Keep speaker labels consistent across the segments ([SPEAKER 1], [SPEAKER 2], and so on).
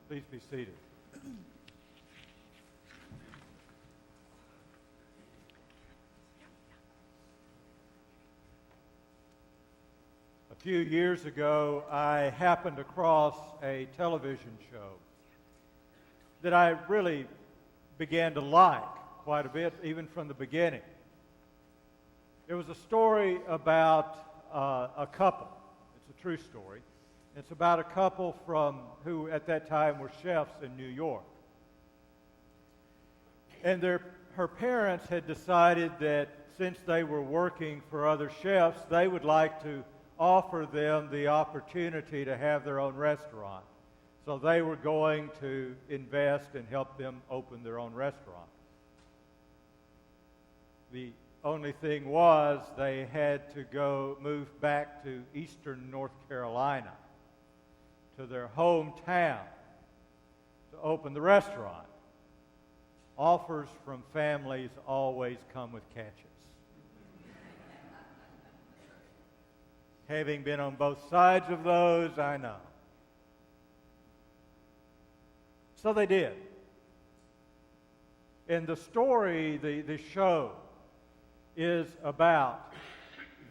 [SPEAKER 1] Please be seated. A few years ago, I happened across a television show that I really began to like quite a bit, even from the beginning. It was a story about a couple. It's a true story. It's about a couple who at that time were chefs in New York. And her parents had decided that since they were working for other chefs, they would like to offer them the opportunity to have their own restaurant. So they were going to invest and help them open their own restaurant. The only thing was they had to move back to eastern North Carolina, to their hometown, to open the restaurant. Offers from families always come with catches. Having been on both sides of those, I know. So they did. And the story, the show, is about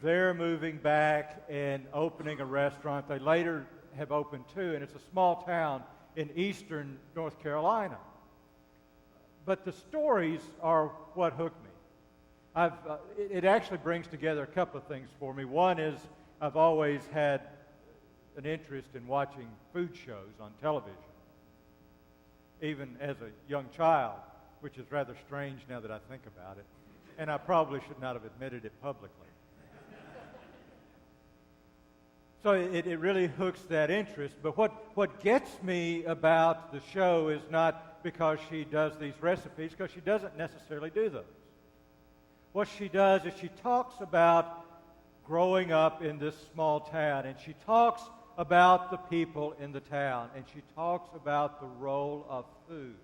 [SPEAKER 1] their moving back and opening a restaurant. They later have opened two, and it's a small town in eastern North Carolina. But the stories are what hooked me. It actually brings together a couple of things for me. One is I've always had an interest in watching food shows on television, even as a young child, which is rather strange now that I think about it. And I probably should not have admitted it publicly. So it really hooks that interest. But what gets me about the show is not because she does these recipes, because she doesn't necessarily do those. What she does is she talks about growing up in this small town, and she talks about the people in the town, and she talks about the role of food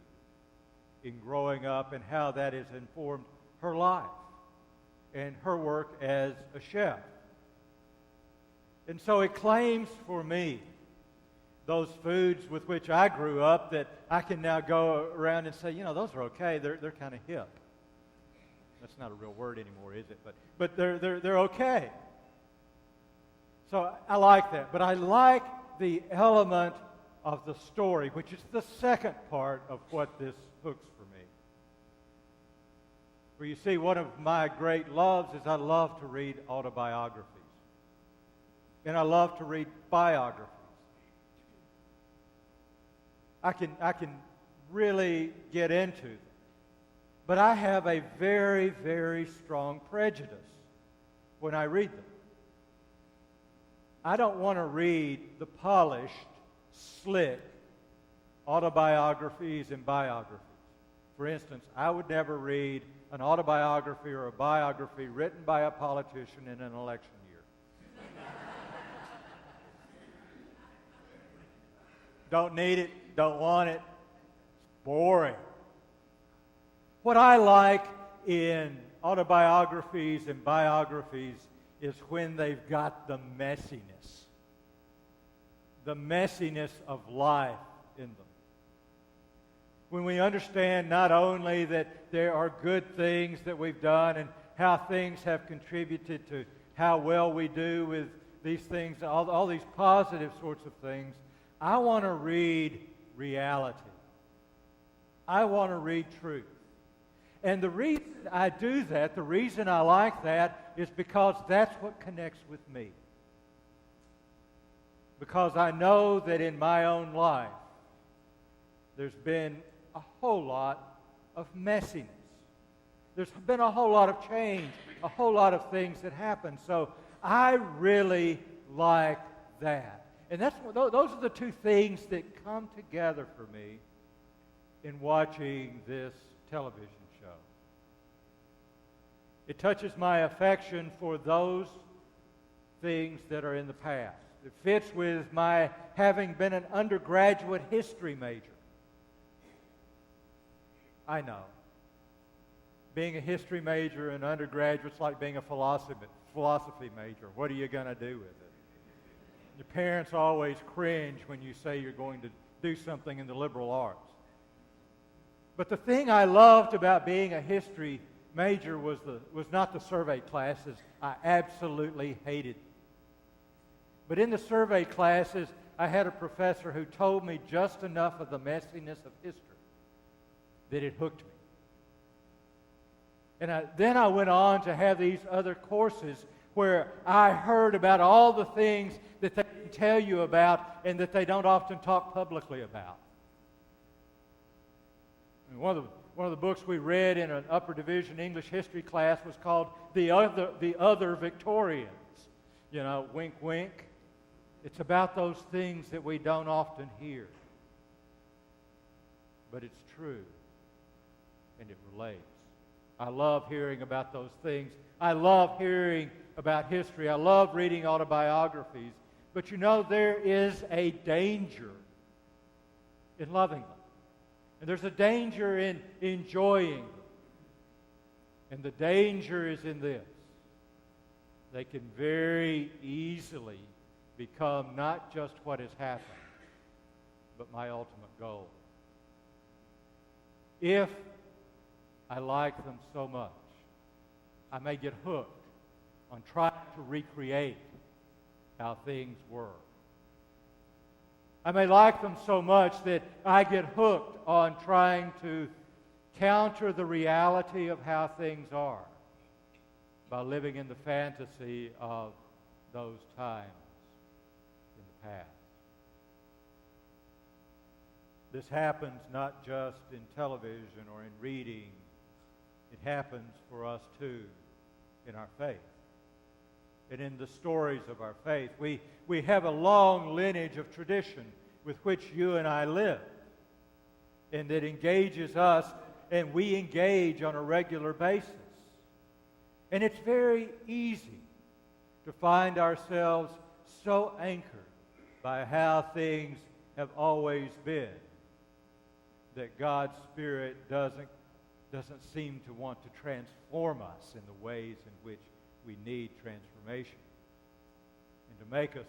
[SPEAKER 1] in growing up and how that has informed her life and her work as a chef. And so it claims for me those foods with which I grew up that I can now go around and say, you know, those are okay. They're kind of hip. That's not a real word anymore, is it? But they're okay. So I like that. But I like the element of the story, which is the second part of what this hooks for me. For you see, one of my great loves is I love to read autobiographies. And I love to read biographies. I can really get into them. But I have a very, very strong prejudice when I read them. I don't want to read the polished, slick autobiographies and biographies. For instance, I would never read an autobiography or a biography written by a politician in an election year. Don't need it, don't want it. It's boring. What I like in autobiographies and biographies is when they've got the messiness of life in them. When we understand not only that there are good things that we've done and how things have contributed to how well we do with these things, all these positive sorts of things, I want to read reality. I want to read truth. And the reason I do that, the reason I like that, is because that's what connects with me. Because I know that in my own life, there's been a whole lot of messiness. There's been a whole lot of change, a whole lot of things that happen. So I really like that. And those are the two things that come together for me in watching this television show. It touches my affection for those things that are in the past. It fits with my having been an undergraduate history major. I know. Being a history major and undergraduate's like being a philosophy major. What are you going to do with it? Your parents always cringe when you say you're going to do something in the liberal arts. But the thing I loved about being a history major was not the survey classes. I absolutely hated them. But in the survey classes, I had a professor who told me just enough of the messiness of history that it hooked me. And then I went on to have these other courses where I heard about all the things that they didn't tell you about and that they don't often talk publicly about. And one of the books we read in an upper division English history class was called The Other Victorians. You know, wink, wink. It's about those things that we don't often hear. But it's true, and it relates. I love hearing about those things. I love hearing about history. I love reading autobiographies. But you know, there is a danger in loving them. And there's a danger in enjoying them. And the danger is in this. They can very easily become not just what has happened, but my ultimate goal. If I like them so much, I may get hooked on trying to recreate how things were. I may like them so much that I get hooked on trying to counter the reality of how things are by living in the fantasy of those times in the past. This happens not just in television or in reading. It happens for us too in our faith and in the stories of our faith. We have a long lineage of tradition with which you and I live, and that engages us, and we engage on a regular basis. And it's very easy to find ourselves so anchored by how things have always been that God's Spirit doesn't seem to want to transform us in the ways in which we need transformation and to make us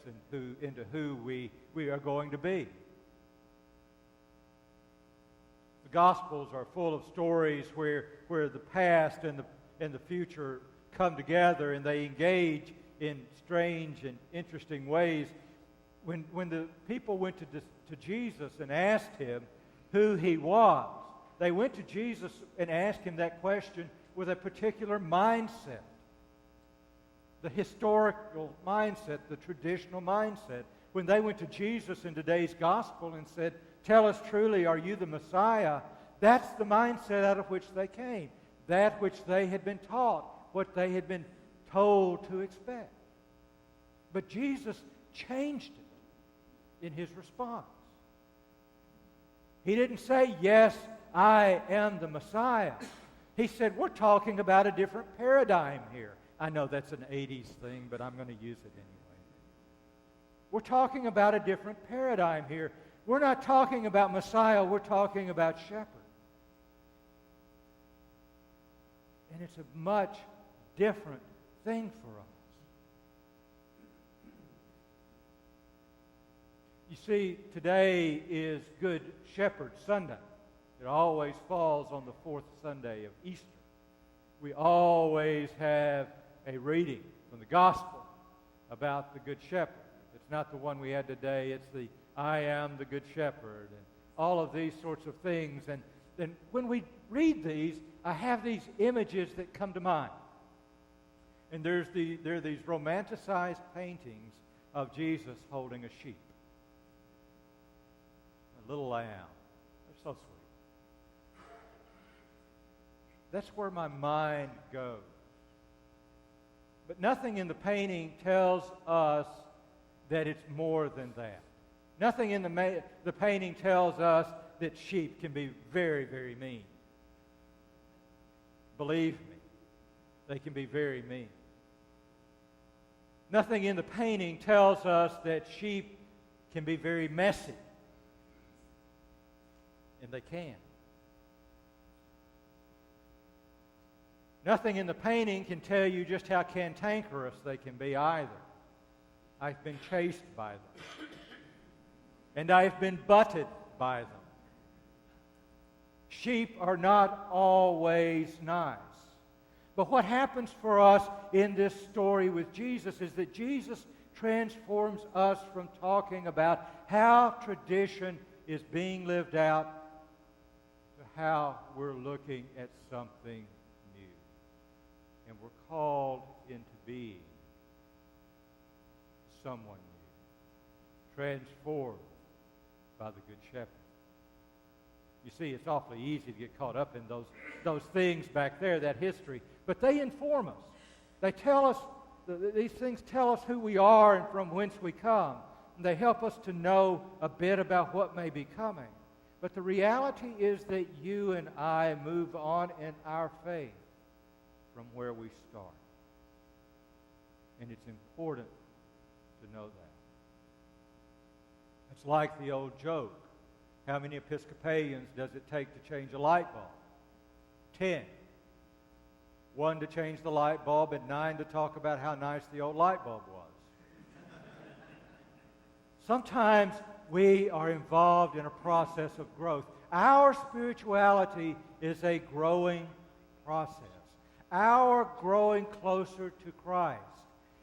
[SPEAKER 1] into who we are going to be. The Gospels are full of stories where the past and the future come together and they engage in strange and interesting ways. When the people went to Jesus and asked him who he was, they went to Jesus and asked him that question with a particular mindset. The historical mindset, the traditional mindset. When they went to Jesus in today's gospel and said, "Tell us truly, are you the Messiah?" That's the mindset out of which they came. That which they had been taught, what they had been told to expect. But Jesus changed it in his response. He didn't say, "Yes, I am the Messiah." He said, "We're talking about a different paradigm here." I know that's an 80s thing, but I'm going to use it anyway. We're talking about a different paradigm here. We're not talking about Messiah, we're talking about shepherd. And it's a much different thing for us. You see, today is Good Shepherd Sunday. It always falls on the fourth Sunday of Easter. We always have a reading from the Gospel about the Good Shepherd. It's not the one we had today. It's the "I am the Good Shepherd" and all of these sorts of things. And then when we read these, I have these images that come to mind. And there are these romanticized paintings of Jesus holding a sheep. A little lamb. They're so sweet. That's where my mind goes. But nothing in the painting tells us that it's more than that. Nothing in the painting tells us that sheep can be very, very mean. Believe me, they can be very mean. Nothing in the painting tells us that sheep can be very messy. And they can. Nothing in the painting can tell you just how cantankerous they can be either. I've been chased by them. And I've been butted by them. Sheep are not always nice. But what happens for us in this story with Jesus is that Jesus transforms us from talking about how tradition is being lived out to how we're looking at something new. And we're called into being someone new, transformed by the Good Shepherd. You see, it's awfully easy to get caught up in those things back there, that history. But they inform us. They tell us, these things tell us who we are and from whence we come. And they help us to know a bit about what may be coming. But the reality is that you and I move on in our faith from where we start. And it's important to know that. It's like the old joke. How many Episcopalians does it take to change a light bulb? 10. 1 to change the light bulb and 9 to talk about how nice the old light bulb was. Sometimes we are involved in a process of growth. Our spirituality is a growing process. Our growing closer to Christ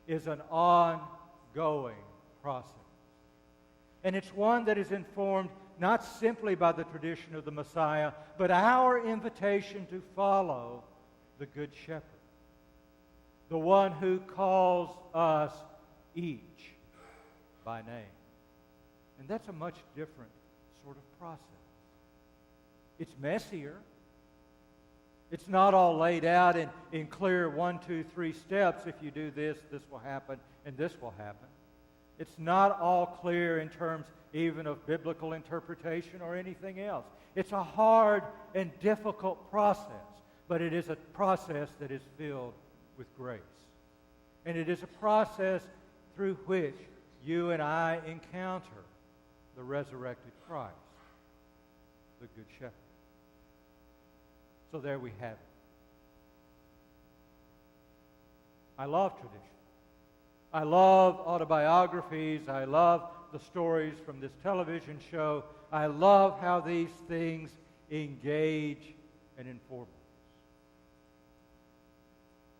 [SPEAKER 1] is an ongoing process. And it's one that is informed not simply by the tradition of the Messiah, but our invitation to follow the Good Shepherd, the one who calls us each by name. And that's a much different sort of process. It's messier. It's not all laid out in clear 1, 2, 3 steps. If you do this, this will happen, and this will happen. It's not all clear in terms even of biblical interpretation or anything else. It's a hard and difficult process, but it is a process that is filled with grace. And it is a process through which you and I encounter the resurrected Christ, the Good Shepherd. So there we have it. I love tradition. I love autobiographies. I love the stories from this television show. I love how these things engage and inform us.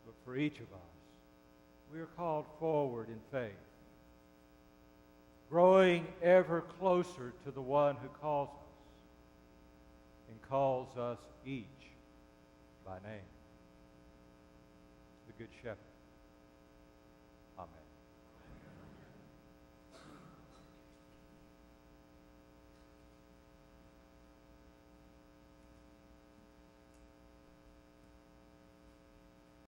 [SPEAKER 1] But for each of us, we are called forward in faith, growing ever closer to the one who calls us and calls us each by name, the Good Shepherd.